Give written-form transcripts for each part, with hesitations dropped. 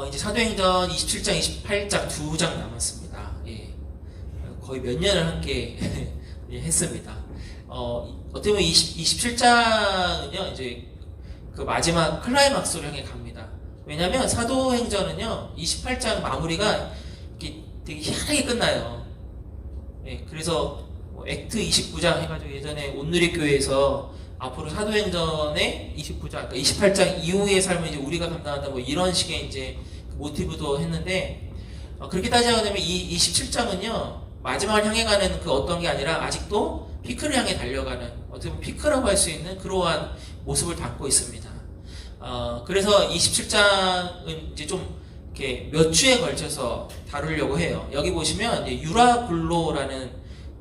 이제 사도행전 27장, 28장 두 장 남았습니다. 예. 거의 몇 년을 함께 했습니다. 어떻게 보면 27장은요, 이제 그 마지막 클라이막스로 향해 갑니다. 왜냐면 사도행전은요, 28장 마무리가 이렇게 되게 희한하게 끝나요. 예. 그래서 액트 29장 해가지고 예전에 온누리교회에서 앞으로 사도행전의 29장, 그러니까 28장 이후의 삶을 이제 우리가 감당한다, 뭐 이런 식의 이제 모티브도 했는데, 그렇게 따지게 되면 이 27장은요, 마지막을 향해 가는 그 어떤 게 아니라 아직도 피크를 향해 달려가는, 어떻게 보면 피크라고 할 수 있는 그러한 모습을 담고 있습니다. 그래서 27장은 이제 좀 이렇게 몇 주에 걸쳐서 다루려고 해요. 여기 보시면 이제 유라굴로라는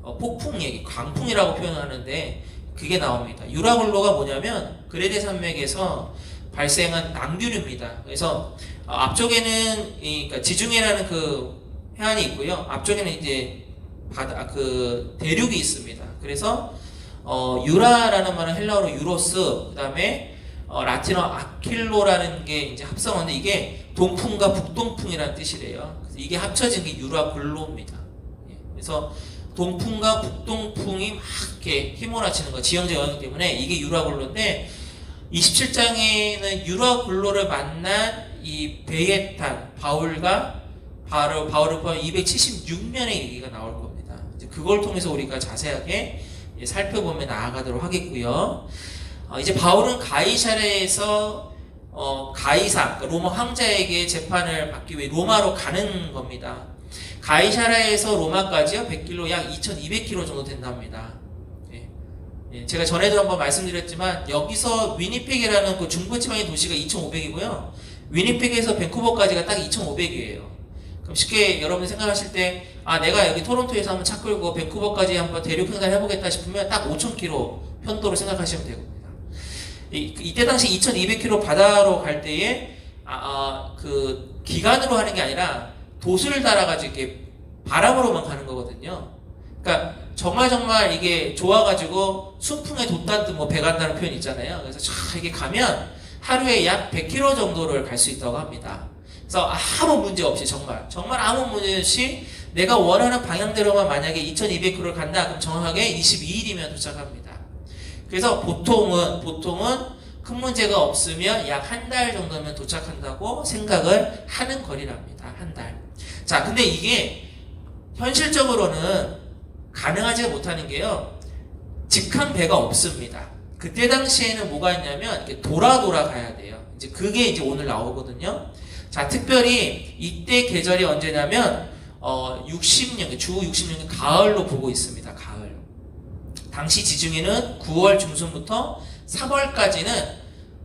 폭풍 얘기, 광풍이라고 표현하는데, 그게 나옵니다. 유라굴로가 뭐냐면 그레데 산맥에서 발생한 낭뷰류입니다. 그래서 앞쪽에는 그러니까 지중해라는 그 해안이 있고요. 앞쪽에는 이제 그 대륙이 있습니다. 그래서 유라라는 말은 헬라어로 유로스, 그다음에 라틴어 아킬로라는 게 이제 합성어인데 이게 동풍과 북동풍이라는 뜻이래요. 그래서 이게 합쳐진 게 유라굴로입니다. 그래서 동풍과 북동풍이 막 이렇게 휘몰아치는 거, 지형적 영향 때문에 이게 유라굴로인데, 27장에는 유라굴로를 만난 이 베예탄 바울과 바울을 포함한 276명의 얘기가 나올 겁니다. 이제 그걸 통해서 우리가 자세하게 살펴보며 나아가도록 하겠고요. 이제 바울은 가이사랴에서 가이사, 로마 황제에게 재판을 받기 위해 로마로 가는 겁니다. 가이사랴에서 로마까지요 100km, 약 2200km 정도 된답니다. 제가 전에도 한번 말씀드렸지만 여기서 위니펙이라는 그 중부지방의 도시가 2500이고요 위니펙에서 밴쿠버까지가 딱 2500이에요. 그럼 쉽게 여러분이 생각하실 때 내가 여기 토론토에서 한번 차 끌고 밴쿠버까지 한번 대륙 횡단을 해보겠다 싶으면 딱 5000km 편도로 생각하시면 되겁니다. 이때 당시 2200km 바다로 갈 때에 그 기관으로 하는 게 아니라 돛을 달아가지고 이렇게 바람으로만 가는 거거든요. 그러니까 정말 이게 좋아가지고 순풍에 돛단 뭐 배 간다는 표현 있잖아요. 그래서 이게 가면 하루에 약 100km 정도를 갈 수 있다고 합니다. 그래서 아무 문제 없이 정말 아무 문제 없이 내가 원하는 방향대로만 만약에 2200km를 간다 그럼 정확하게 22일이면 도착합니다. 그래서 보통은 큰 문제가 없으면 약 한 달 정도면 도착한다고 생각을 하는 거리랍니다. 한 달. 자, 근데 이게 현실적으로는 가능하지 못하는 게요, 직항 배가 없습니다. 그때 당시에는 뭐가 있냐면 이렇게 돌아 가야 돼요. 이제 그게 이제 오늘 나오거든요. 자, 특별히 이때 계절이 언제냐면 60년, 주 60년 가을로 보고 있습니다. 가을. 당시 지중해는 9월 중순부터 3월까지는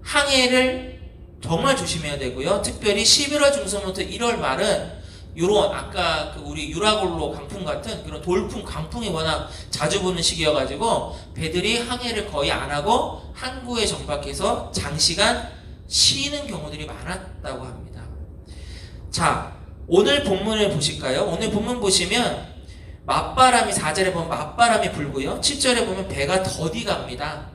항해를 정말 조심해야 되고요. 특별히 11월 중순부터 1월 말은 요런 아까 그 우리 유라굴로 강풍 같은 그런 돌풍, 강풍이 워낙 자주 부는 시기여가지고 배들이 항해를 거의 안 하고 항구에 정박해서 장시간 쉬는 경우들이 많았다고 합니다. 자, 오늘 본문을 보실까요? 오늘 본문 보시면 맞바람이 4절에 보면 맞바람이 불고요. 7절에 보면 배가 더디 갑니다.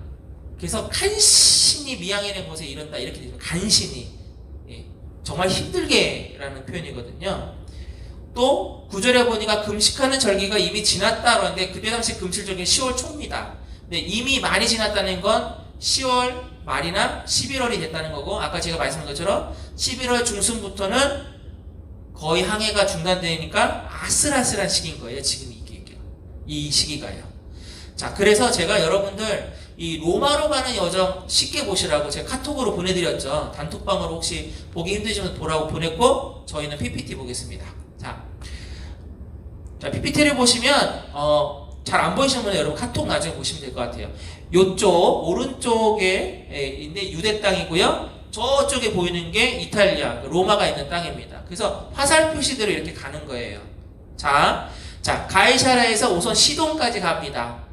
그래서 간신히 미양해낸 곳에 이른다 이렇게 되죠. 간신히. 정말 힘들게라는 표현이거든요. 또 9절에 보니까 금식하는 절기가 이미 지났다고 하는데 그때 당시 금식절기는 10월 초입니다. 근데 이미 많이 지났다는 건 10월 말이나 11월이 됐다는 거고, 아까 제가 말씀한 것처럼 11월 중순부터는 거의 항해가 중단되니까 아슬아슬한 시기인 거예요. 지금 이 시기가요. 자, 그래서 제가 여러분들 이 로마로 가는 여정 쉽게 보시라고 제가 카톡으로 보내드렸죠. 단톡방으로 혹시 보기 힘드시면 보라고 보냈고, 저희는 PPT 보겠습니다. 자, PPT를 보시면 잘 안 보이시는 분은 여러분 카톡 나중에 보시면 될 것 같아요. 요쪽 오른쪽에 있는 유대 땅이고요. 저쪽에 보이는 게 이탈리아, 로마가 있는 땅입니다. 그래서 화살 표시대로 이렇게 가는 거예요. 자, 가이사랴에서 우선 시돈까지 갑니다.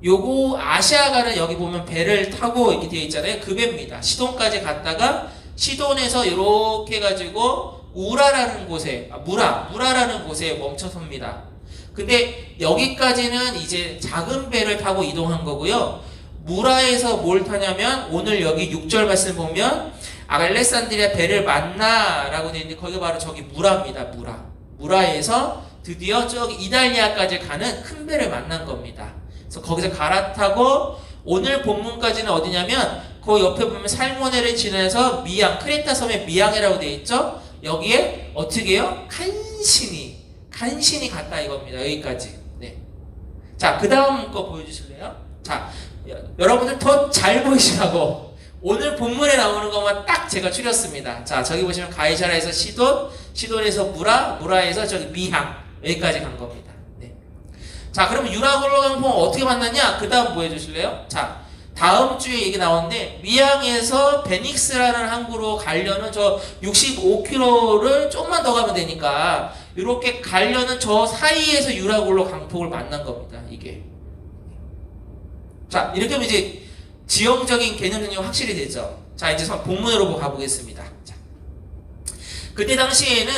요거 아시아가는 여기 보면 배를 타고 이렇게 되어 있잖아요. 그 배입니다. 시돈까지 갔다가 시돈에서 이렇게 해가지고 우라라는 곳에 무라라는 곳에 멈춰섭니다. 근데 여기까지는 이제 작은 배를 타고 이동한 거고요. 무라에서 뭘 타냐면 오늘 여기 6절 말씀 보면 알렉산드리아 배를 만나라고 되어 있는데 거기가 바로 저기 무라입니다. 무라에서 드디어 저기 이달리아까지 가는 큰 배를 만난 겁니다. 그래서 거기서 갈아타고 오늘 본문까지는 어디냐면 그 옆에 보면 살모네를 지나서 미양, 크레타 섬의 미양이라고 되어 있죠. 여기에 어떻게 해요? 간신히 갔다 이겁니다. 여기까지. 네. 자, 그 다음 거 보여주실래요? 자, 여러분들 더 잘 보이시라고 오늘 본문에 나오는 것만 딱 제가 추렸습니다. 자, 저기 보시면 가이사라에서 시돈에서 무라에서 저기 미향 여기까지 간 겁니다. 네. 자, 그러면 유라굴로 강풍 어떻게 만났냐? 그 다음 보여주실래요? 자, 다음 주에 얘기 나오는데 미양에서 베닉스라는 항구로 가려는 저 65km를 조금만 더 가면 되니까 이렇게 가려는 저 사이에서 유라굴로 강폭을 만난 겁니다. 이게. 자, 이렇게 하면 이제 지형적인 개념 능력이 확실히 되죠. 자, 이제 본문으로 가보겠습니다. 자, 그때 당시에는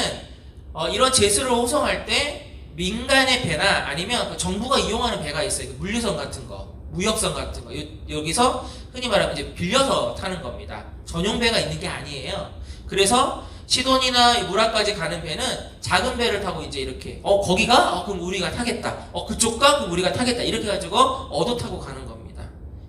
이런 제수를 호송할 때 민간의 배나 아니면 정부가 이용하는 배가 있어요. 물류선 같은 거, 무역선 같은 거. 여기서 흔히 말하면 이제 빌려서 타는 겁니다. 전용 배가 있는 게 아니에요. 그래서 시돈이나 무라까지 가는 배는 작은 배를 타고 이제 이렇게 거기가? 그럼 우리가 타겠다. 그쪽 그럼 우리가 타겠다. 이렇게 가지고 얻어 타고 가는 겁니다.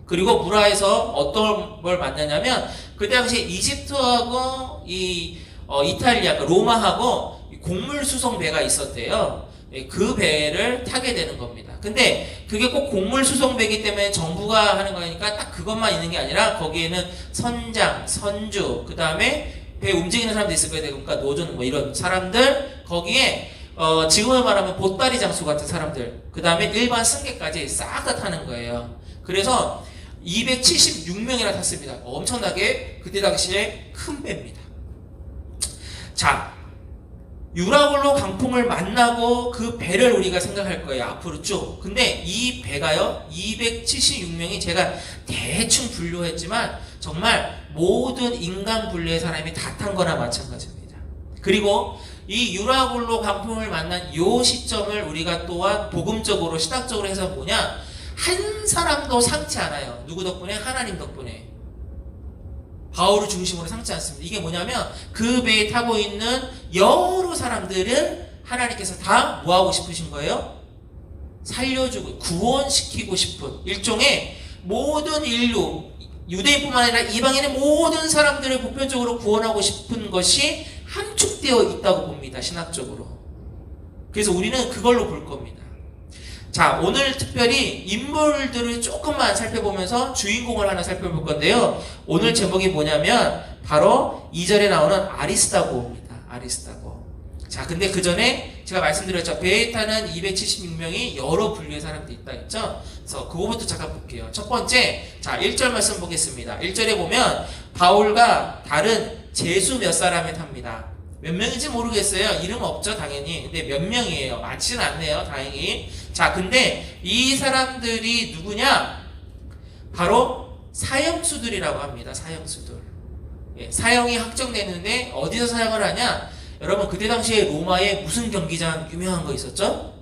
그리고 무라에서 어떤 걸 만나냐면 그때 당시에 이집트하고 이탈리아, 로마하고 곡물 수송 배가 있었대요. 그 배를 타게 되는 겁니다. 근데 그게 꼭 곡물 수송 배이기 때문에 정부가 하는 거니까 딱 그것만 있는 게 아니라 거기에는 선장, 선주, 그 다음에 배 움직이는 사람도 있을 거예요. 그러니까 노전 뭐 이런 사람들 거기에 지금을 말하면 보따리 장수 같은 사람들 그 다음에 일반 승객까지 싹 다 타는 거예요. 그래서 276명이나 탔습니다. 엄청나게 그때 당시에 큰 배입니다. 자, 유라굴로 강풍을 만나고 그 배를 우리가 생각할 거예요. 앞으로 쭉. 근데 이 배가요 276명이 제가 대충 분류했지만 정말 모든 인간 분류의 사람이 다 탄 거나 마찬가지입니다. 그리고 이 유라굴로 강풍을 만난 이 시점을 우리가 또한 복음적으로 신학적으로 해서 뭐냐, 한 사람도 상치 않아요. 누구 덕분에? 하나님 덕분에. 바울을 중심으로 상치 않습니다. 이게 뭐냐면 그 배에 타고 있는 여러 사람들을 하나님께서 다 뭐하고 싶으신 거예요? 살려주고 구원시키고 싶은 일종의 모든 인류, 유대인뿐만 아니라 이방인의 모든 사람들을 보편적으로 구원하고 싶은 것이 함축되어 있다고 봅니다. 신학적으로. 그래서 우리는 그걸로 볼 겁니다. 자, 오늘 특별히 인물들을 조금만 살펴보면서 주인공을 하나 살펴볼 건데요. 오늘 제목이 뭐냐면 바로 2절에 나오는 아리스다고입니다. 아리스다고. 자, 근데 그 전에 제가 말씀드렸죠. 배에 타는 276명이 여러 분류의 사람들이 있다 했죠. 그래서 그거부터 잠깐 볼게요. 첫 번째, 자, 1절 말씀 보겠습니다. 1절에 보면 바울과 다른 제수 몇 사람이 탑니다. 몇 명인지 모르겠어요. 이름 없죠, 당연히. 근데 몇 명이에요. 많지는 않네요, 다행히. 자, 근데 이 사람들이 누구냐? 바로 사형수들이라고 합니다. 사형수들. 예, 사형이 확정됐는데 어디서 사형을 하냐? 여러분, 그때 당시에 로마에 무슨 경기장 유명한 거 있었죠?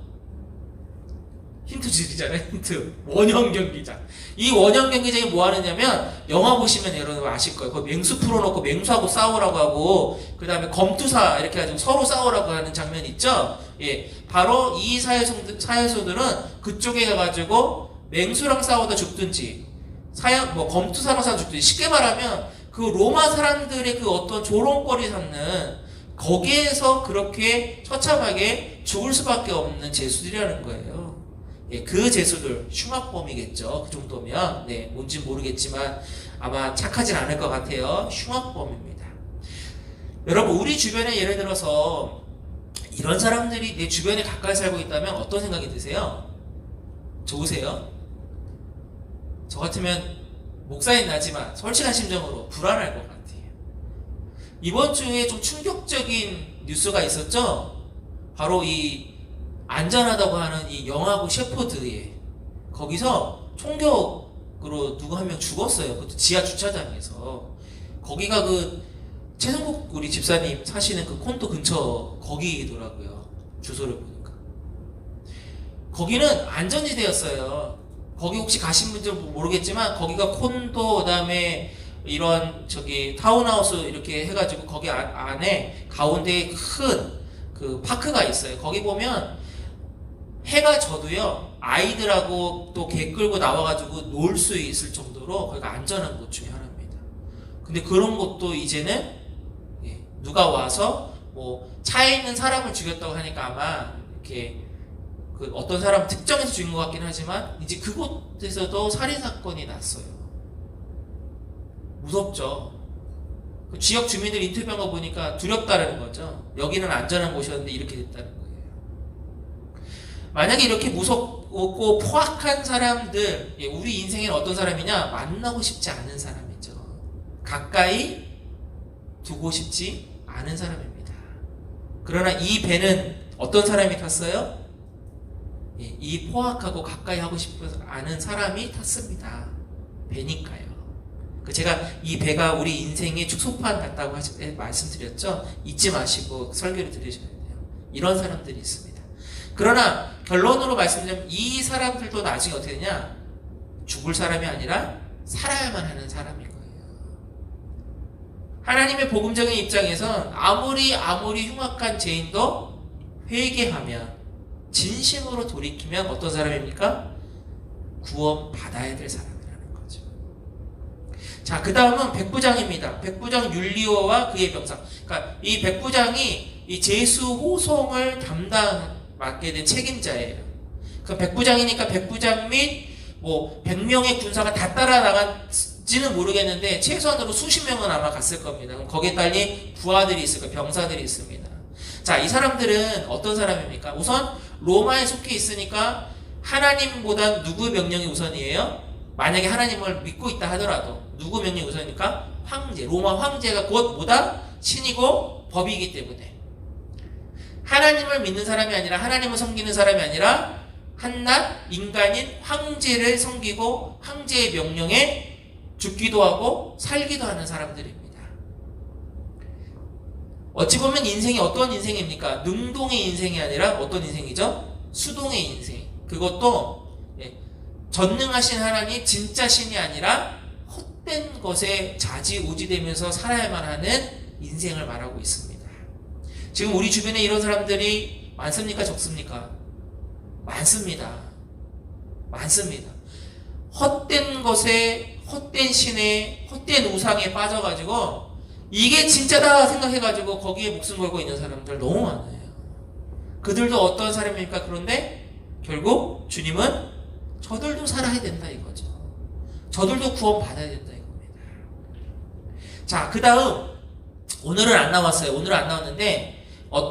힌트 드리잖아요. 힌트. 원형 경기장. 이 원형 경기장이 뭐 하느냐면 영화 보시면 여러분 아실 거예요. 거기 맹수 풀어놓고 맹수하고 싸우라고 하고 그 다음에 검투사 이렇게 해가지고 서로 싸우라고 하는 장면 있죠? 예, 바로 이 사형수들은 그쪽에 가가지고 맹수랑 싸우다 죽든지 검투사랑 싸우다 죽든지 쉽게 말하면 그 로마 사람들의 그 어떤 조롱거리 삼는 거기에서 그렇게 처참하게 죽을 수밖에 없는 제수들이라는 거예요. 예, 그 제수들, 흉악범이겠죠. 그 정도면. 네, 뭔지 모르겠지만 아마 착하진 않을 것 같아요. 흉악범입니다. 여러분, 우리 주변에 예를 들어서 이런 사람들이 내 주변에 가까이 살고 있다면 어떤 생각이 드세요? 좋으세요? 저 같으면 목사인 나지만 솔직한 심정으로 불안할 것 같아요. 이번 주에 좀 충격적인 뉴스가 있었죠? 바로 이 안전하다고 하는 이 영하고 셰퍼드에 거기서 총격으로 누구 한 명 죽었어요. 그것도 지하 주차장에서. 거기가 그 최성국 우리 집사님 사시는 그 콘도 근처 거기더라고요. 주소를 보니까. 거기는 안전지대였어요. 거기 혹시 가신 분들 모르겠지만 거기가 콘도 그다음에 이런 타운하우스 이렇게 해가지고 거기 안에 가운데에 큰 그 파크가 있어요. 거기 보면 해가 져도요 아이들하고 또 개 끌고 나와가지고 놀 수 있을 정도로 거기가 안전한 곳 중에 하나입니다. 근데 그런 곳도 이제는 누가 와서 뭐 차에 있는 사람을 죽였다고 하니까 아마 이렇게 그 어떤 사람 특정해서 죽인 것 같긴 하지만 이제 그곳에서도 살인 사건이 났어요. 무섭죠. 그 지역 주민들 인터뷰한 거 보니까 두렵다는 거죠. 여기는 안전한 곳이었는데 이렇게 됐다는 거예요. 만약에 이렇게 무섭고 포악한 사람들, 우리 인생에는 어떤 사람이냐? 만나고 싶지 않은 사람이죠. 가까이 두고 싶지 않은 사람입니다. 그러나 이 배는 어떤 사람이 탔어요? 이 포악하고 가까이 하고 싶지 않은 사람이 탔습니다. 배니까요. 제가 이 배가 우리 인생의 축소판 같다고 말씀드렸죠? 잊지 마시고 설교를 들으셔야 돼요. 이런 사람들이 있습니다. 그러나 결론으로 말씀드리면 이 사람들도 나중에 어떻게 되냐? 죽을 사람이 아니라 살아야만 하는 사람인 거예요. 하나님의 복음적인 입장에선 아무리 흉악한 죄인도 회개하면 진심으로 돌이키면 어떤 사람입니까? 구원 받아야 될 사람이라는 거죠. 자, 그 다음은 백부장입니다. 백부장 율리오와 그의 병사. 그러니까 이 백부장이 이 제수 호송을 맡게 된 책임자예요. 그 백부장이니까 백부장 및 뭐 100명의 군사가 다 따라 나간지는 모르겠는데 최소한으로 수십 명은 아마 갔을 겁니다. 그럼 거기에 딸린 부하들이 있을 거예요. 병사들이 있습니다. 자, 이 사람들은 어떤 사람입니까? 우선 로마에 속해 있으니까 하나님보다 누구 명령이 우선이에요? 만약에 하나님을 믿고 있다 하더라도 누구 명령이 우선입니까? 황제, 로마 황제가 곧 뭐다? 신이고 법이기 때문에 하나님을 믿는 사람이 아니라 하나님을 섬기는 사람이 아니라 한낱 인간인 황제를 섬기고 황제의 명령에 죽기도 하고 살기도 하는 사람들입니다. 어찌 보면 인생이 어떤 인생입니까? 능동의 인생이 아니라 어떤 인생이죠? 수동의 인생. 그것도 전능하신 하나님 진짜 신이 아니라 헛된 것에 좌지우지되면서 살아야만 하는 인생을 말하고 있습니다. 지금 우리 주변에 이런 사람들이 많습니까? 적습니까? 많습니다. 많습니다. 헛된 것에, 헛된 신에, 헛된 우상에 빠져가지고 이게 진짜다 생각해가지고 거기에 목숨 걸고 있는 사람들 너무 많아요. 그들도 어떤 사람입니까? 그런데 결국 주님은 저들도 살아야 된다 이거죠. 저들도 구원 받아야 된다 이겁니다. 자, 그 다음 오늘은 안 나왔어요. 오늘은 안 나왔는데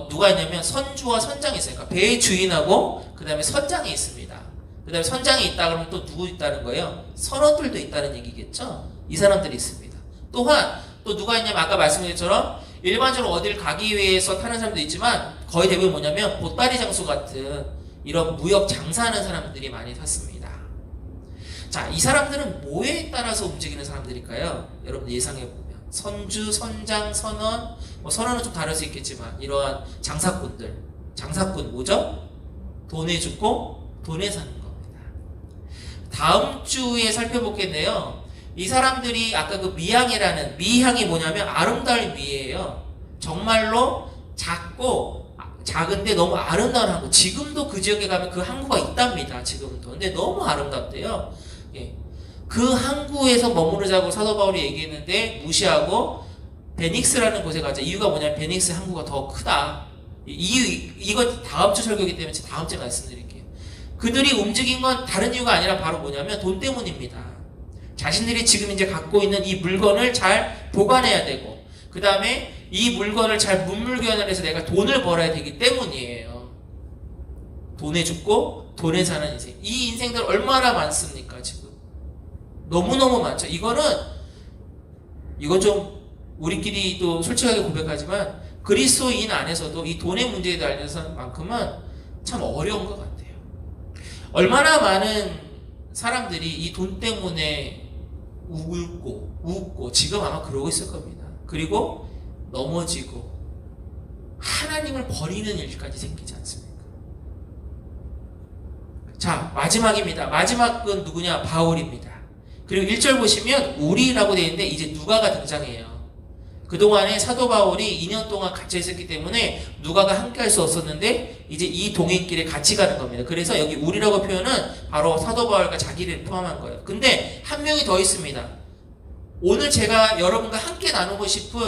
누가 있냐면 선주와 선장이 있어요. 그러니까 배의 주인하고 그 다음에 선장이 있습니다. 그 다음에 선장이 있다 그러면 또 누구 있다는 거예요? 선원들도 있다는 얘기겠죠? 이 사람들이 있습니다. 또한 또 누가 있냐면 아까 말씀드린 것처럼 일반적으로 어딜 가기 위해서 타는 사람도 있지만 거의 대부분 뭐냐면 보따리 장소 같은 이런 무역 장사하는 사람들이 많이 탔습니다. 자, 이 사람들은 뭐에 따라서 움직이는 사람들일까요? 여러분 예상해보면 선주, 선장, 선원, 선원은 좀 다를 수 있겠지만 이러한 장사꾼 뭐죠? 돈에 죽고 돈에 사는 겁니다. 다음 주에 살펴보겠네요. 이 사람들이 아까 그 미향이라는 미향이 뭐냐면 아름다울 미예요. 정말로 작은데 너무 아름다운 항구. 지금도 그 지역에 가면 그 항구가 있답니다. 지금도. 근데 너무 아름답대요. 예. 그 항구에서 머무르자고 사도 바울이 얘기했는데 무시하고 베닉스라는 곳에 가자. 이유가 뭐냐면 베닉스 항구가 더 크다. 이거 다음 주 설교이기 때문에 다음 주에 말씀드릴게요. 그들이 움직인 건 다른 이유가 아니라 바로 뭐냐면 돈 때문입니다. 자신들이 지금 이제 갖고 있는 이 물건을 잘 보관해야 되고 그 다음에 이 물건을 잘 문물교환을 해서 내가 돈을 벌어야 되기 때문이에요. 돈에 죽고 돈에 사는 인생. 이 인생들 얼마나 많습니까 지금? 너무너무 많죠. 이건 좀 우리끼리도 솔직하게 고백하지만 그리스도인 안에서도 이 돈의 문제에 대해서만큼은 참 어려운 것 같아요. 얼마나 많은 사람들이 이 돈 때문에 웃고 지금 아마 그러고 있을 겁니다. 그리고 넘어지고 하나님을 버리는 일까지 생기지 않습니까? 자, 마지막입니다. 마지막은 누구냐? 바울입니다. 그리고 1절 보시면 우리라고 되어 있는데 이제 누가가 등장해요. 그동안에 사도 바울이 2년 동안 갇혀 있었기 때문에 누가가 함께 할 수 없었는데 이제 이 동행길에 같이 가는 겁니다. 그래서 여기 우리라고 표현은 바로 사도 바울과 자기를 포함한 거예요. 근데 한 명이 더 있습니다. 오늘 제가 여러분과 함께 나누고 싶은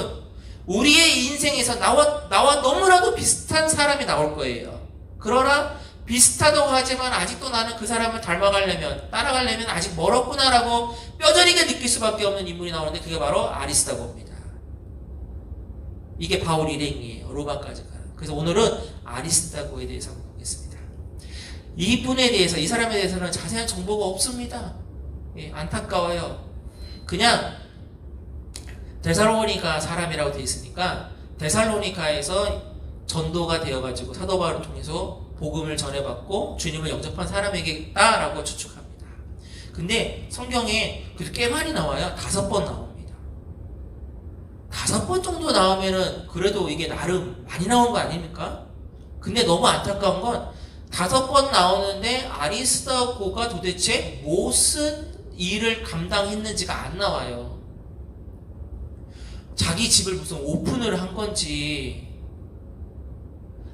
우리의 인생에서 나와 너무나도 비슷한 사람이 나올 거예요. 그러나 비슷하다고 하지만 아직도 나는 그 사람을 따라가려면 아직 멀었구나라고 뼈저리게 느낄 수밖에 없는 인물이 나오는데 그게 바로 아리스다고입니다. 이게 바울 일행이에요. 로마까지 가는. 그래서 오늘은 아리스다고에 대해서 한번 보겠습니다. 이분에 대해서, 이 사람에 대해서는 자세한 정보가 없습니다. 예, 안타까워요. 그냥 데살로니가 사람이라고 되어 있으니까 데살로니가에서 전도가 되어가지고 사도 바울을 통해서 복음을 전해받고 주님을 영접한 사람에게다라고 추측합니다. 근데 성경에 그래도 꽤 많이 나와요. 5번 나옵니다. 5번 정도 나오면은 그래도 이게 나름 많이 나온 거 아닙니까? 근데 너무 안타까운 건 5번 나오는데 아리스다고가 도대체 무슨 일을 감당했는지가 안 나와요. 자기 집을 무슨 오픈을 한 건지,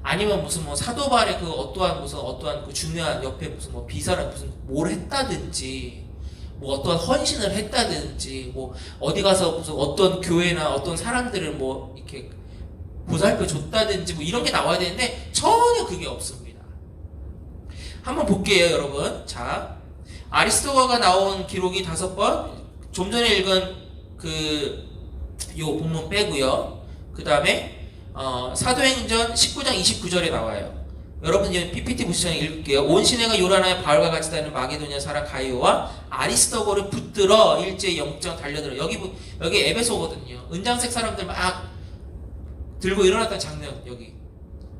아니면 무슨 뭐 사도 바울의 그 어떠한 그 중요한 옆에 무슨 뭐 비서랑 무슨 뭘 했다든지, 뭐 어떤 헌신을 했다든지, 뭐 어디 가서 무슨 어떤 교회나 어떤 사람들을 뭐 이렇게 보살펴 줬다든지 뭐 이런 게 나와야 되는데 전혀 그게 없습니다. 한번 볼게요, 여러분. 자, 아리스토가가 나온 기록이 5번, 좀 전에 읽은 요 본문 빼고요. 그 다음에 사도행전 19장 29절에 나와요. 여러분 이제 PPT 보시면 읽을게요. 온 시내가 요란하여 바울과 같이 다니는 마게도냐 사람 가이오와 아리스토고를 붙들어 일제히 영장 달려들어. 여기 에베소거든요. 은장색 사람들 막 들고 일어났던 장면. 여기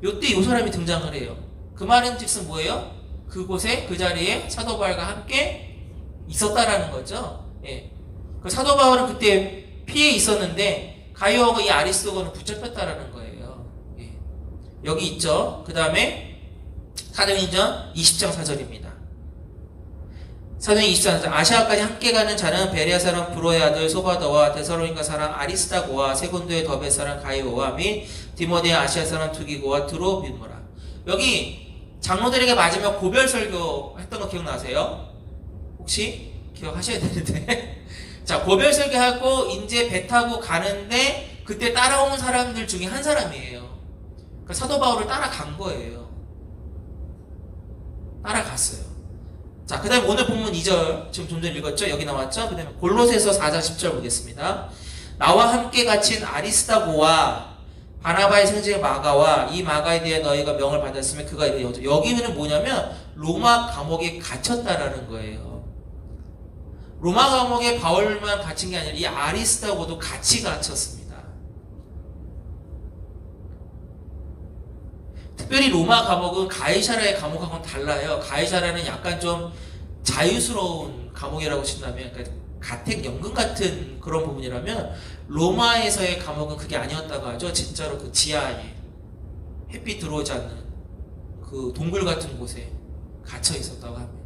요때 요 사람이 등장을 해요. 그 말은 즉슨 뭐예요? 그곳에 그 자리에 사도 바울과 함께 있었다라는 거죠. 예. 그 사도 바울은 그때 피해 있었는데 가이오하고 이 아리스토고는 붙잡혔다라는 거예요. 예. 여기 있죠. 그 다음에 사도행전 20장 4절입니다. 사도행전 20장 4절. 아시아까지 함께 가는 자는 베레아 사람 브로의 아들 소바더와 데살로니가 사람 아리스다고와 세곤도의 더베 사람 가이오와 및 디모데 아시아 사람 투기고와 드로비모라. 여기 장로들에게 맞으며 고별 설교 했던 거 기억나세요? 혹시 기억하셔야 되는데 자, 고별 설교하고 이제 배 타고 가는데 그때 따라오는 사람들 중에 한 사람이에요. 그러니까 사도 바울을 따라간 거예요. 따라갔어요. 자, 그 다음에 오늘 본문 2절 지금 좀 전에 읽었죠? 여기 나왔죠? 그 다음에 골로새서 4장 10절 보겠습니다. 나와 함께 갇힌 아리스다고와 바나바의 형제 마가와 이 마가에 대해 너희가 명을 받았으면 그가 이르되 여기는 뭐냐면 로마 감옥에 갇혔다라는 거예요. 로마 감옥에 바울만 갇힌 게 아니라 이 아리스다고도 같이 갇혔습니다. 특별히 로마 감옥은 가이사라의 감옥하고는 달라요. 가이사라는 약간 좀 자유스러운 감옥이라고 친다면, 그러니까 가택연금 같은 그런 부분이라면 로마에서의 감옥은 그게 아니었다고 하죠. 진짜로 그 지하에 햇빛 들어오지 않는 그 동굴 같은 곳에 갇혀 있었다고 합니다.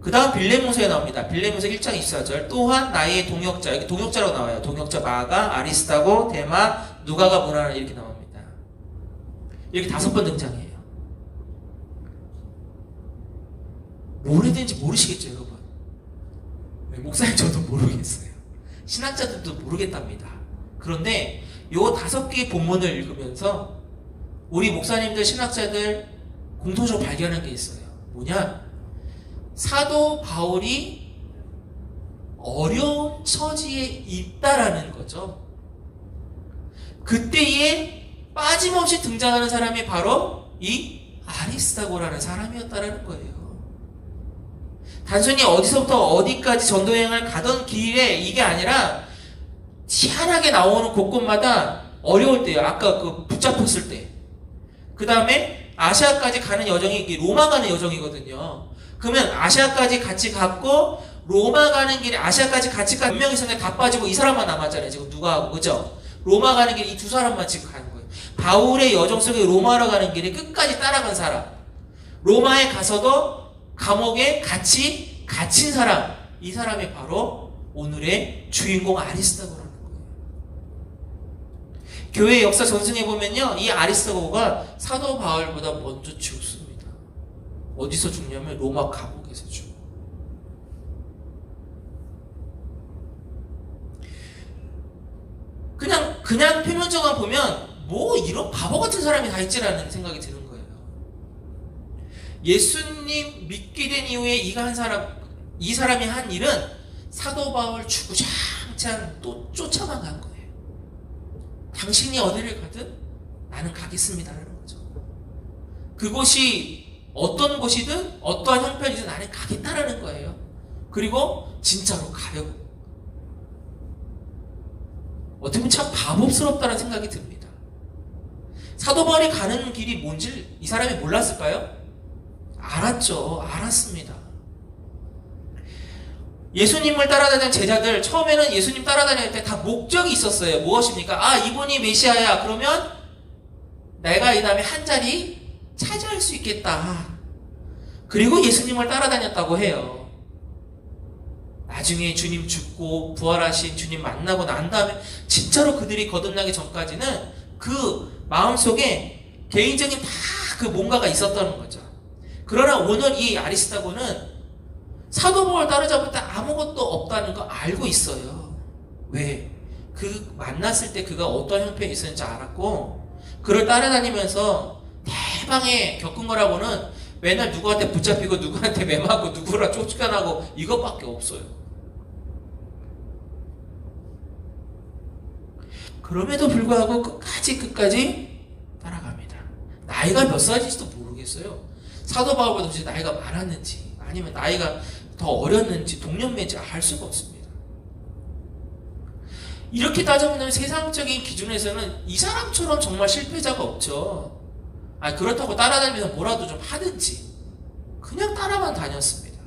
그 다음 빌레몬서에 나옵니다. 빌레몬서 1장 24절. 또한 나의 동역자, 여기 동역자라고 나와요. 동역자 마가, 아리스다고, 데마, 누가가 문안을 이렇게 나옵니다. 이렇게 5번 등장해요. 뭘 해야 되는지 모르시겠죠, 여러분? 목사님 저도 모르겠어요. 신학자들도 모르겠답니다. 그런데 요 5개의 본문을 읽으면서 우리 목사님들, 신학자들 공통적으로 발견한 게 있어요. 뭐냐? 사도 바울이 어려운 처지에 있다라는 거죠. 그때에 빠짐없이 등장하는 사람이 바로 이 아리스다고라는 사람이었다라는 거예요. 단순히 어디서부터 어디까지 전도여행을 가던 길에 이게 아니라 희한하게 나오는 곳곳마다 어려울 때요. 아까 그 붙잡혔을 때. 그 다음에 아시아까지 가는 여정이 로마 가는 여정이거든요. 그러면 아시아까지 같이 갔고 로마 가는 길에 아시아까지 같이 간 몇 명 있었는데 다 빠지고 이 사람만 남았잖아요. 지금 누가 하고 그죠? 로마 가는 길에 이 2사람만 지금 가는 거예요. 바울의 여정 속에 로마로 가는 길에 끝까지 따라간 사람. 로마에 가서도 감옥에 같이 갇힌 사람, 이 사람이 바로 오늘의 주인공 아리스다고라는 거예요. 교회 역사 전승에 보면요, 이 아리스다고가 사도 바울보다 먼저 죽습니다. 어디서 죽냐면 로마 감옥에서 죽어요. 그냥 표면적으로 보면 뭐 이런 바보 같은 사람이 다 있지라는 생각이 드는 거예요. 예수님 믿게 된 이후에 이 사람이 한 일은 사도 바울 주구장창 또 쫓아만 간 거예요. 당신이 어디를 가든 나는 가겠습니다라는 거죠. 그곳이 어떤 곳이든 어떠한 형편이든 나는 가겠다라는 거예요. 그리고 진짜로 가려고. 어떻게 보면 참 바보스럽다는 생각이 듭니다. 사도 바울이 가는 길이 뭔지 이 사람이 몰랐을까요? 알았죠. 알았습니다. 예수님을 따라다니는 제자들, 처음에는 예수님 따라다닐 때 다 목적이 있었어요. 무엇입니까? 이분이 메시아야. 그러면 내가 이 다음에 한 자리 차지할 수 있겠다. 그리고 예수님을 따라다녔다고 해요. 나중에 주님 죽고 부활하신 주님 만나고 난 다음에 진짜로 그들이 거듭나기 전까지는 그 마음속에 개인적인 다 그 뭔가가 있었다는 거죠. 그러나 오늘 이 아리스다고는 사도 바울 따라잡을 때 아무것도 없다는 거 알고 있어요. 왜? 그 만났을 때 그가 어떤 형편이 있었는지 알았고, 그를 따라다니면서 대방에 겪은 거라고는 맨날 누구한테 붙잡히고 누구한테 매맞고 누구랑 쫓겨나고 이것밖에 없어요. 그럼에도 불구하고 끝까지 따라갑니다. 나이가 몇 살인지도 모르겠어요. 사도 바울보다 혹시 나이가 많았는지 아니면 나이가 더 어렸는지 동년배인지 알 수가 없습니다. 이렇게 따져보면 세상적인 기준에서는 이 사람처럼 정말 실패자가 없죠. 그렇다고 따라다니면서 뭐라도 좀 하든지 그냥 따라만 다녔습니다.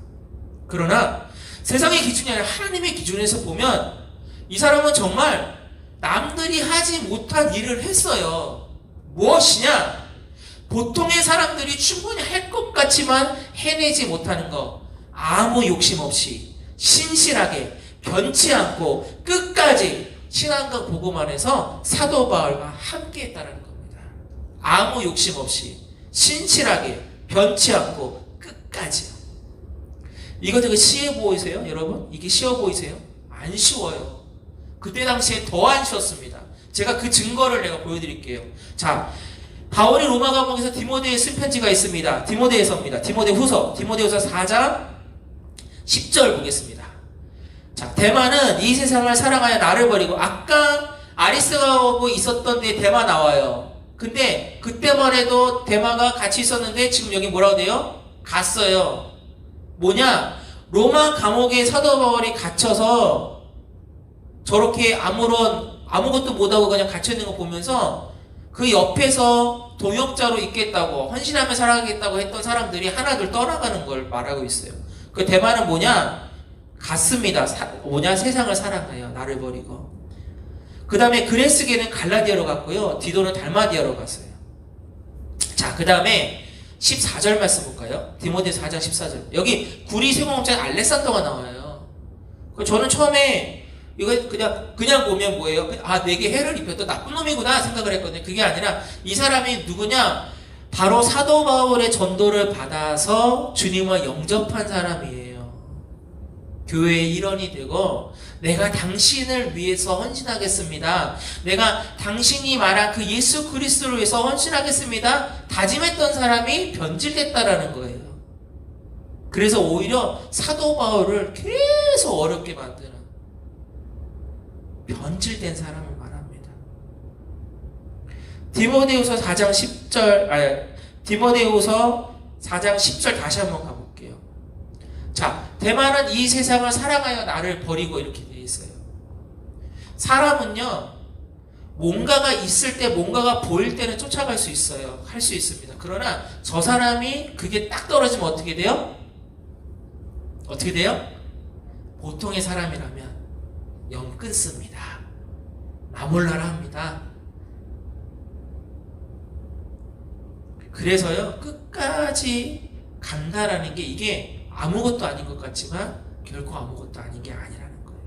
그러나 세상의 기준이 아니라 하나님의 기준에서 보면 이 사람은 정말 남들이 하지 못한 일을 했어요. 무엇이냐? 보통의 사람들이 충분히 할 것 같지만 해내지 못하는 거. 아무 욕심 없이 신실하게 변치 않고 끝까지 신앙과 복음 안에서 사도 바울과 함께 했다는 겁니다. 아무 욕심 없이 신실하게 변치 않고 끝까지요. 이거 되게 쉬워 보이세요? 여러분? 이게 쉬워 보이세요? 안 쉬워요. 그때 당시에 더 안 쉬웠습니다. 제가 그 증거를 내가 보여드릴게요. 자, 바울이 로마 감옥에서 디모데에 쓴 편지가 있습니다. 디모데에서입니다. 디모데후서 4장 10절 보겠습니다. 자, 대마는 이 세상을 사랑하여 나를 버리고, 아까 아리스가하고 있었던 데 대마 나와요. 근데 그때만 해도 대마가 같이 있었는데 지금 여기 뭐라고 돼요? 갔어요. 뭐냐? 로마 감옥에 사도 바울이 갇혀서 저렇게 아무것도 못하고 그냥 갇혀있는 거 보면서 그 옆에서 동역자로 있겠다고, 헌신하며 살아가겠다고 했던 사람들이 하나둘 떠나가는 걸 말하고 있어요. 그 대마는 뭐냐? 갔습니다. 세상을 사랑하여 나를 버리고. 그 다음에 그레스게는 갈라디아로 갔고요. 디도는 달마디아로 갔어요. 자, 그 다음에 14절 말씀 볼까요? 디모데 4장 14절. 여기 구리 세공업자인 알렉산더가 나와요. 저는 처음에 이거 그냥 보면 뭐예요? 내게 해를 입혔던 나쁜 놈이구나 생각을 했거든요. 그게 아니라 이 사람이 누구냐? 바로 사도 바울의 전도를 받아서 주님을 영접한 사람이에요. 교회의 일원이 되고, 내가 당신을 위해서 헌신하겠습니다. 내가 당신이 말한 그 예수 그리스도를 위해서 헌신하겠습니다. 다짐했던 사람이 변질됐다라는 거예요. 그래서 오히려 사도 바울을 계속 어렵게 만드는 변질된 사람을 말합니다. 디모데후서 4장 10절 다시 한번 가볼게요. 자, 대마는 이 세상을 사랑하여 나를 버리고 이렇게 되어 있어요. 사람은요, 뭔가가 있을 때, 뭔가가 보일 때는 쫓아갈 수 있어요. 할 수 있습니다. 그러나 저 사람이 그게 딱 떨어지면 어떻게 돼요? 어떻게 돼요? 보통의 사람이라면 영 끊습니다. 나 몰라라 합니다. 그래서요, 끝까지 간다라는 게 이게 아무것도 아닌 것 같지만 결코 아무것도 아닌 게 아니라는 거예요.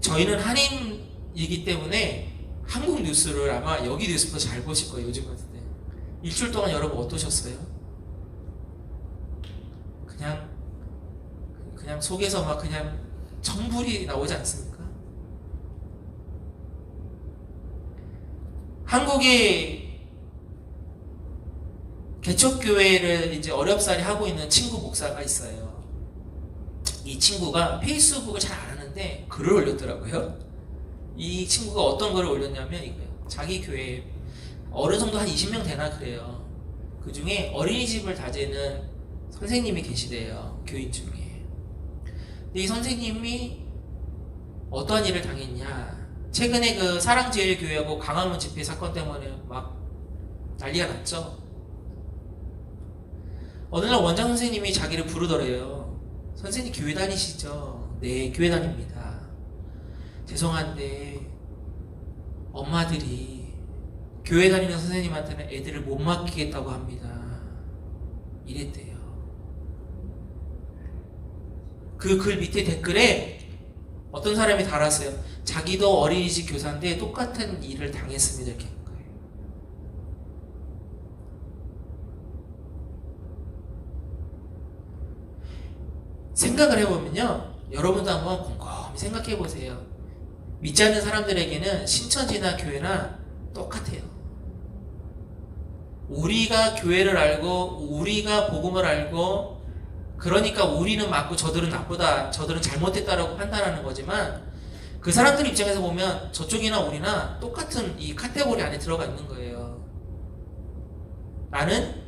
저희는 한인이기 때문에 한국 뉴스를 아마 여기 뉴스보다 잘 보실 거예요. 요즘 같은데. 일주일 동안 여러분 어떠셨어요? 그냥 속에서 막 그냥 천불이 나오지 않습니까? 한국의 개척교회를 이제 어렵사리 하고 있는 친구 목사가 있어요. 이 친구가 페이스북을 잘 안 하는데 글을 올렸더라고요. 이 친구가 어떤 글을 올렸냐면 이거예요. 자기 교회 어른 정도 한 20명 되나 그래요. 그 중에 어린이집을 다지는 선생님이 계시대요. 교인 중에. 근데 이 선생님이 어떠한 일을 당했냐. 최근에 그 사랑제일교회하고 강화문 집회 사건 때문에 막 난리가 났죠. 어느 날 원장 선생님이 자기를 부르더래요. 선생님 교회 다니시죠? 네, 교회 다닙니다. 죄송한데 엄마들이 교회 다니는 선생님한테는 애들을 못 맡기겠다고 합니다. 이랬대요. 그 글 밑에 댓글에 어떤 사람이 달았어요. 자기도 어린이집 교사인데 똑같은 일을 당했습니다. 이렇게 한 거예요. 생각을 해보면요. 여러분도 한번 곰곰이 생각해 보세요. 믿지 않는 사람들에게는 신천지나 교회나 똑같아요. 우리가 교회를 알고 우리가 복음을 알고 그러니까 우리는 맞고 저들은 나쁘다, 저들은 잘못했다라고 판단하는 거지만 그 사람들 입장에서 보면 저쪽이나 우리나 똑같은 이 카테고리 안에 들어가 있는 거예요. 나는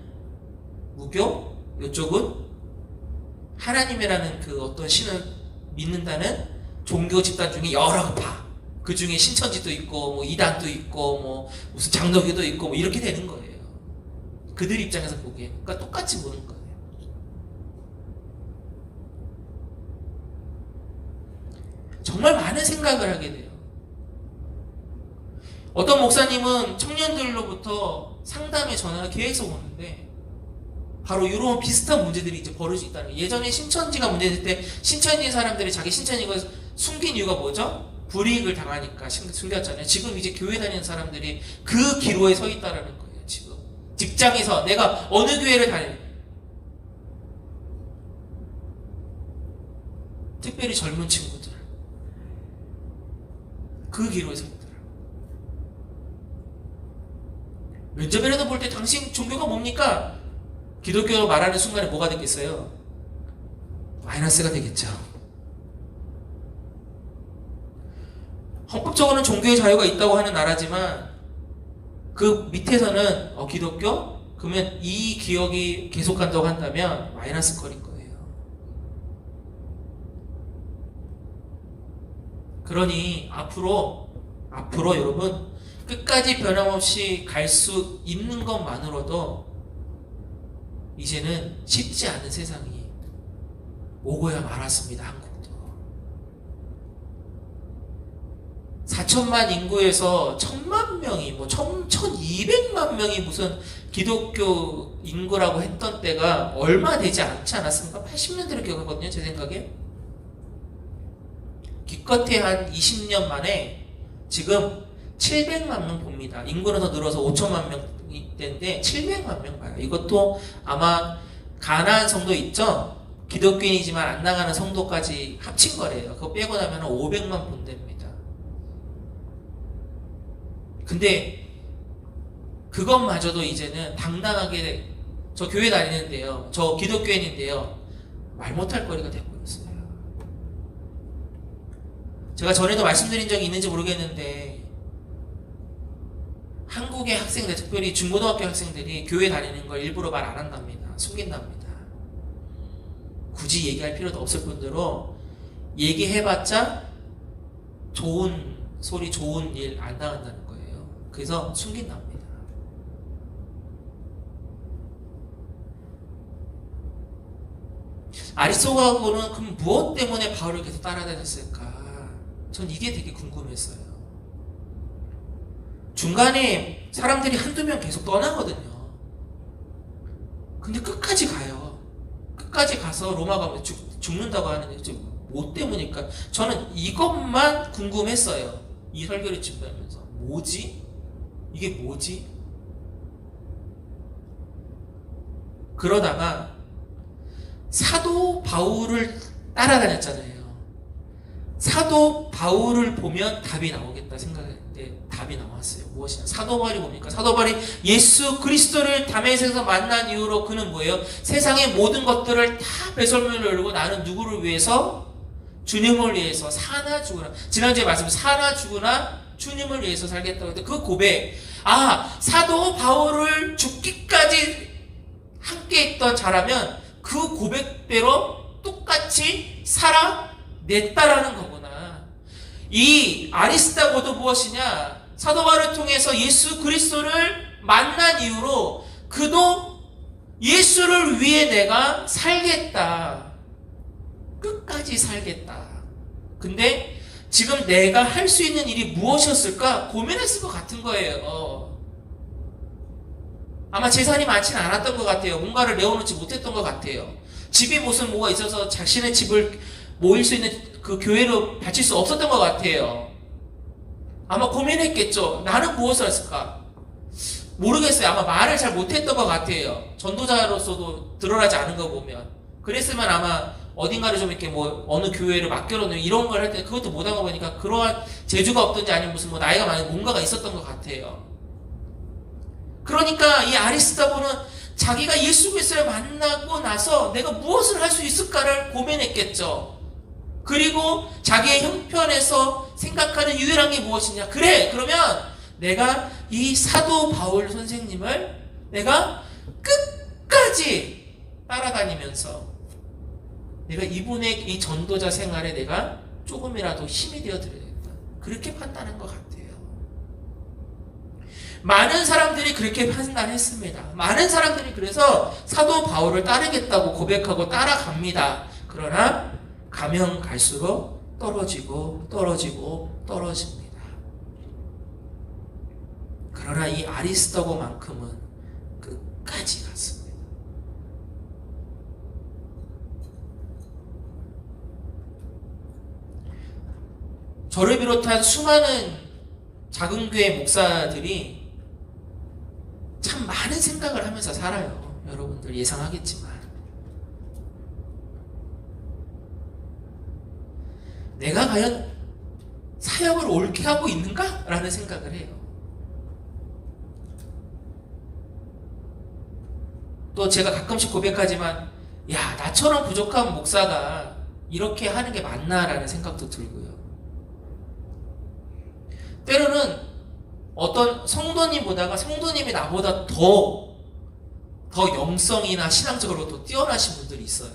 무교, 이쪽은 하나님이라는 그 어떤 신을 믿는다는 종교 집단 중에 여러 파. 그 중에 신천지도 있고, 뭐 이단도 있고, 뭐 무슨 장로교도 있고, 뭐 이렇게 되는 거예요. 그들 입장에서 보기에. 그러니까 똑같이 보는 거예요. 정말 많은 생각을 하게 돼요. 어떤 목사님은 청년들로부터 상담의 전화가 계속 오는데 바로 이런 비슷한 문제들이 이제 벌어지고 있다는 거예요. 예전에 신천지가 문제될 때 신천지 사람들이 자기 신천지가 숨긴 이유가 뭐죠? 불이익을 당하니까 숨겼잖아요. 지금 이제 교회 다니는 사람들이 그 기로에 서 있다는 거예요. 지금 직장에서 내가 어느 교회를 다니는 특별히 젊은 친구들 그 기로에 서 있더라고요. 면접에라도 볼 때 당신 종교가 뭡니까? 기독교로 말하는 순간에 뭐가 되겠어요? 마이너스가 되겠죠. 헌법적으로는 종교의 자유가 있다고 하는 나라지만 그 밑에서는 기독교? 그러면 이 기억이 계속한다고 한다면 마이너스 거릴 거예요. 그러니 앞으로 여러분 끝까지 변함없이 갈 수 있는 것만으로도 이제는 쉽지 않은 세상이 오고야 말았습니다. 한국도 4천만 인구에서 1,000만 명이 1,200만 명이 무슨 기독교 인구라고 했던 때가 얼마 되지 않지 않았습니까? 80년대로 기억하거든요. 제 생각에 기껏해 한 20년 만에 지금 700만 명 봅니다. 인구는 더 늘어서 5천만 명이 때인데 700만 명 봐요. 이것도 아마 가나안 성도 있죠? 기독교인이지만 안 나가는 성도까지 합친 거래요. 그거 빼고 나면 500만 본답니다. 근데 그것마저도 이제는 당당하게 저 교회 다니는데요. 저 기독교인인데요. 말 못할 거리가 되고 있어요. 제가 전에도 말씀드린 적이 있는지 모르겠는데 한국의 학생들, 특별히 중고등학교 학생들이 교회 다니는 걸 일부러 말 안 한답니다. 숨긴답니다. 굳이 얘기할 필요도 없을 뿐더러 얘기해봤자 좋은 소리, 좋은 일 안 당한다는 거예요. 그래서 숨긴답니다. 아리스토가고는 그럼 무엇 때문에 바울을 계속 따라다녔을까? 전 이게 되게 궁금했어요. 중간에 사람들이 한두 명 계속 떠나거든요. 근데 끝까지 가요. 끝까지 가서 로마 가면 죽는다고 하는데 뭐 때문일까? 저는 이것만 궁금했어요. 이 설교를 준비하면서 뭐지? 이게 뭐지? 그러다가 사도 바울을 따라다녔잖아요. 사도 바울을 보면 답이 나오겠다 생각했는데 답이 나왔어요. 무엇이냐? 사도 바울이 뭡니까? 사도 바울이 예수 그리스도를 다메섹에서 만난 이후로 그는 뭐예요? 세상의 모든 것들을 다 배설물을 열고 나는 누구를 위해서? 주님을 위해서 사나 죽으나. 지난주에 말씀 사나 죽으나 주님을 위해서 살겠다고 했는데 그 고백, 사도 바울을 죽기까지 함께 했던 자라면 그 고백대로 똑같이 살아냈다라는 거구나. 이 아리스다고도 무엇이냐? 사도 바울을 통해서 예수 그리스도를 만난 이후로 그도 예수를 위해 내가 살겠다. 끝까지 살겠다. 근데 지금 내가 할 수 있는 일이 무엇이었을까? 고민했을 것 같은 거예요. 아마 재산이 많지는 않았던 것 같아요. 뭔가를 내어놓지 못했던 것 같아요. 집이 무슨 뭐가 있어서 자신의 집을 모일 수 있는 그 교회로 바칠 수 없었던 것 같아요. 아마 고민했겠죠. 나는 무엇을 했을까? 모르겠어요. 아마 말을 잘 못했던 것 같아요. 전도자로서도 드러나지 않은 거 보면. 그랬으면 아마 어딘가를 좀 이렇게 뭐 어느 교회를 맡겨놓는 이런 걸 할 때 그것도 못한 거 보니까 그러한 재주가 없든지 아니면 무슨 뭐 나이가 많은 뭔가가 있었던 것 같아요. 그러니까 이 아리스다고는 자기가 예수 그리스도를 만나고 나서 내가 무엇을 할 수 있을까를 고민했겠죠. 그리고 자기의 형편에서 생각하는 유일한 게 무엇이냐? 그래, 그러면 내가 이 사도 바울 선생님을 내가 끝까지 따라다니면서 내가 이분의 이 전도자 생활에 내가 조금이라도 힘이 되어드려야겠다. 그렇게 판단한 것 같아요. 많은 사람들이 그렇게 판단했습니다. 많은 사람들이 그래서 사도 바울을 따르겠다고 고백하고 따라갑니다. 그러나 가면 갈수록 떨어지고 떨어집니다. 그러나 이 아리스도고만큼은 끝까지 갔습니다. 저를 비롯한 수많은 작은 교회 목사들이 참 많은 생각을 하면서 살아요. 여러분들 예상하겠지만 내가 과연 사역을 옳게 하고 있는가? 라는 생각을 해요. 또 제가 가끔씩 고백하지만 나처럼 부족한 목사가 이렇게 하는 게 맞나? 라는 생각도 들고요. 때로는 어떤 성도님보다가 성도님이 나보다 더 영성이나 신앙적으로 더 뛰어나신 분들이 있어요.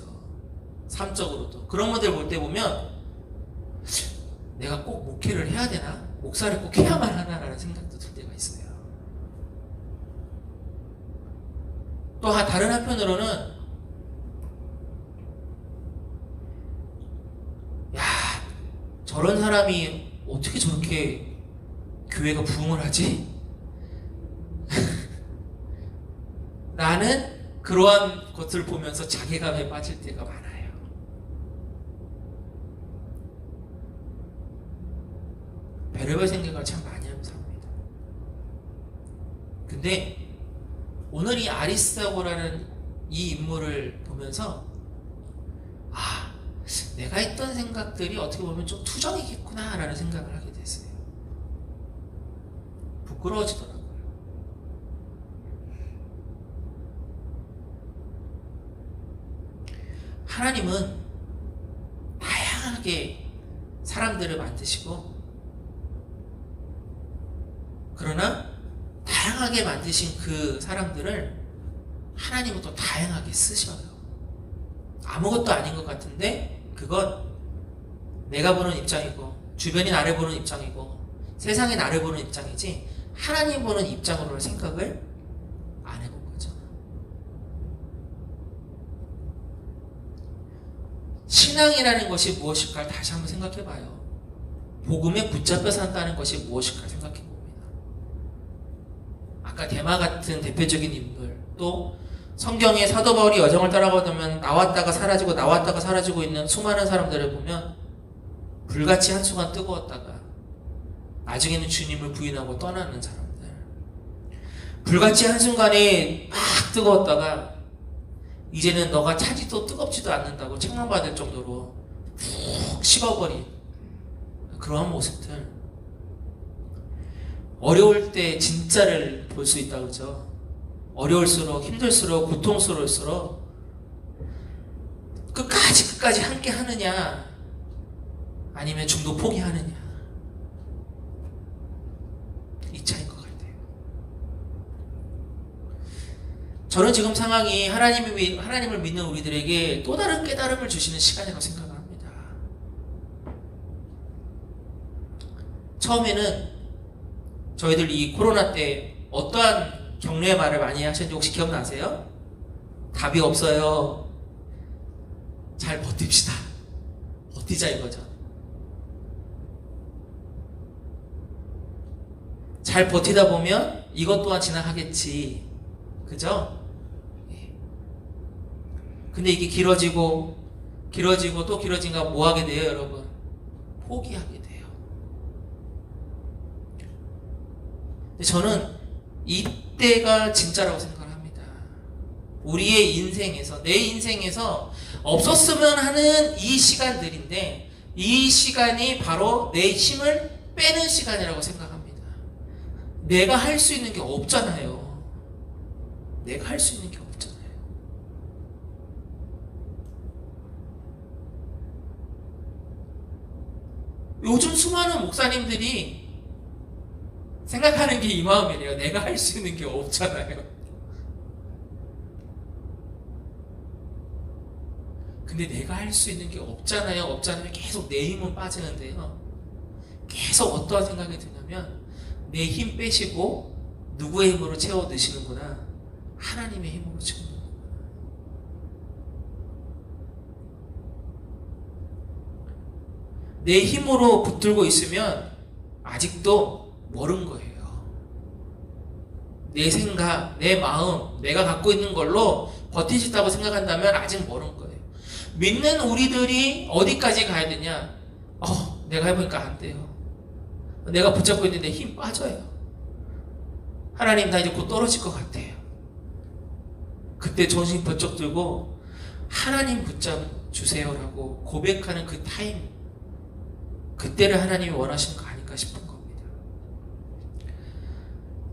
삶적으로도. 그런 분들 볼 때 보면 내가 꼭 목회를 해야 되나? 목사를 꼭 해야만 하나라는 생각도 들 때가 있어요. 또 다른 한편으로는 저런 사람이 어떻게 저렇게 교회가 부흥을 하지? 나는 그러한 것을 보면서 자괴감에 빠질 때가 많아요. 별의별 생각을 참 많이 하면서 합니다. 근데 오늘 이 아리스다고라는 이 인물을 보면서 내가 했던 생각들이 어떻게 보면 좀 투정이겠구나 라는 생각을 하게 됐어요. 부끄러워지더라고요. 하나님은 다양하게 사람들을 만드시고 그러나 다양하게 만드신 그 사람들을 하나님은 또 다양하게 쓰셔요. 아무것도 아닌 것 같은데 그건 내가 보는 입장이고 주변이 나를 보는 입장이고 세상이 나를 보는 입장이지 하나님 보는 입장으로는 생각을 안 해본 거죠. 신앙이라는 것이 무엇일까 다시 한번 생각해 봐요. 복음에 붙잡혀 산다는 것이 무엇일까 생각해 봅니다. 아까 데마 같은 대표적인 인물 또 성경에 사도 바울이 여정을 따라가면 나왔다가 사라지고 나왔다가 사라지고 있는 수많은 사람들을 보면 불같이 한순간 뜨거웠다가 나중에는 주님을 부인하고 떠나는 사람들, 불같이 한순간에 막 뜨거웠다가 이제는 너가 차지도 뜨겁지도 않는다고 책망받을 정도로 푹 식어버린 그러한 모습들. 어려울 때 진짜를 볼 수 있다 그러죠. 어려울수록, 힘들수록, 고통스러울수록 끝까지 함께 하느냐 아니면 중도 포기하느냐, 이 차이인 것 같아요. 저는 지금 상황이 하나님을 믿는 우리들에게 또 다른 깨달음을 주시는 시간이라고 생각합니다. 처음에는 저희들 이 코로나 때 어떠한 격려의 말을 많이 하셨는지 혹시 기억나세요? 답이 없어요. 잘 버팁시다. 버티자 이거죠. 잘 버티다 보면 이것 또한 지나가겠지. 그죠? 근데 이게 길어지고 또 길어진가 뭐 하게 돼요, 여러분? 포기하게 돼요. 근데 저는 이때가 진짜라고 생각을 합니다. 우리의 인생에서, 내 인생에서 없었으면 하는 이 시간들인데, 이 시간이 바로 내 힘을 빼는 시간이라고 생각합니다. 내가 할 수 있는 게 없잖아요. 내가 할 수 있는 게 없잖아요. 요즘 수많은 목사님들이 생각하는 게 이 마음이에요. 내가 할 수 있는 게 없잖아요. 근데 내가 할 수 있는 게 없잖아요. 계속 내 힘은 빠지는데요. 계속 어떠한 생각이 드냐면 내 힘 빼시고 누구의 힘으로 채워 드시는구나. 하나님의 힘으로 채워 드시는구나. 내 힘으로 붙들고 있으면 아직도 멀은 거예요. 내 생각, 내 마음, 내가 갖고 있는 걸로 버티시다고 생각한다면 아직 멀은 거예요. 믿는 우리들이 어디까지 가야 되냐? 내가 해보니까 안 돼요. 내가 붙잡고 있는데 힘 빠져요. 하나님, 나 이제 곧 떨어질 것 같아요. 그때 정신 번쩍 들고 하나님 붙잡주세요라고 고백하는 그 타임, 그때를 하나님이 원하시는 거 아닐까 싶은 겁니다.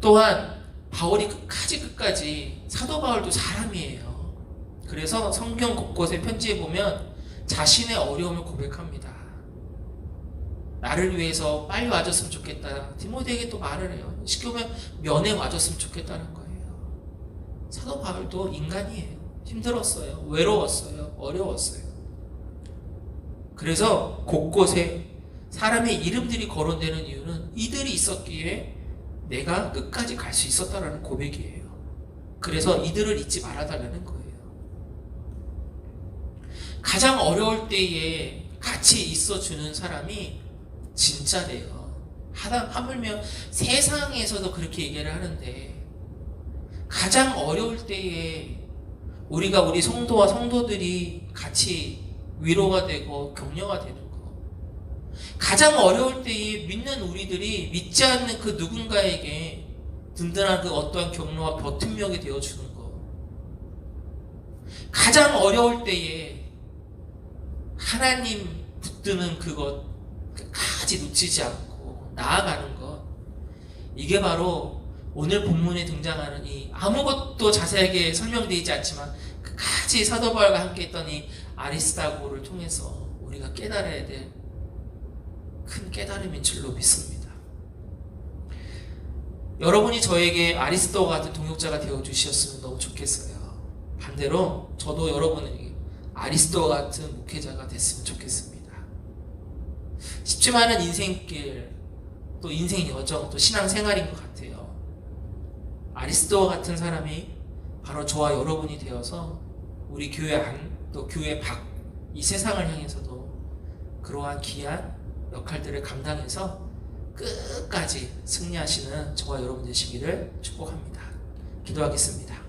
또한 바울이 끝까지, 사도 바울도 사람이에요. 그래서 성경 곳곳에 편지에 보면 자신의 어려움을 고백합니다. 나를 위해서 빨리 와줬으면 좋겠다. 디모데에게 또 말을 해요. 쉽게 보면 면회 와줬으면 좋겠다는 거예요. 사도 바울도 인간이에요. 힘들었어요. 외로웠어요. 어려웠어요. 그래서 곳곳에 사람의 이름들이 거론되는 이유는 이들이 있었기에 내가 끝까지 갈 수 있었다라는 고백이에요. 그래서 이들을 잊지 말아달라는 거예요. 가장 어려울 때에 같이 있어주는 사람이 진짜래요. 하물며 세상에서도 그렇게 얘기를 하는데, 가장 어려울 때에 우리가 우리 성도와 성도들이 같이 위로가 되고 격려가 되는 거, 가장 어려울 때에 믿는 우리들이 믿지 않는 그 누군가에게 든든한 그 어떠한 격려와 버팀목이 되어주는 거, 가장 어려울 때에 하나님 붙드는 그것 끝까지 놓치지 않고 나아가는 것, 이게 바로 오늘 본문에 등장하는 이 아무것도 자세하게 설명되지 않지만 끝까지 사도 바울과 함께 했던 이 아리스다고를 통해서 우리가 깨달아야 될 큰 깨달음인 줄로 믿습니다. 여러분이 저에게 아리스도 같은 동역자가 되어주셨으면 너무 좋겠어요. 반대로 저도 여러분에게 아리스도 같은 목회자가 됐으면 좋겠습니다. 쉽지만은 인생길, 또 인생 여정, 또 신앙생활인 것 같아요. 아리스도 같은 사람이 바로 저와 여러분이 되어서 우리 교회 안, 또 교회 밖, 이 세상을 향해서도 그러한 귀한 역할들을 감당해서 끝까지 승리하시는 저와 여러분 되시기를 축복합니다. 기도하겠습니다.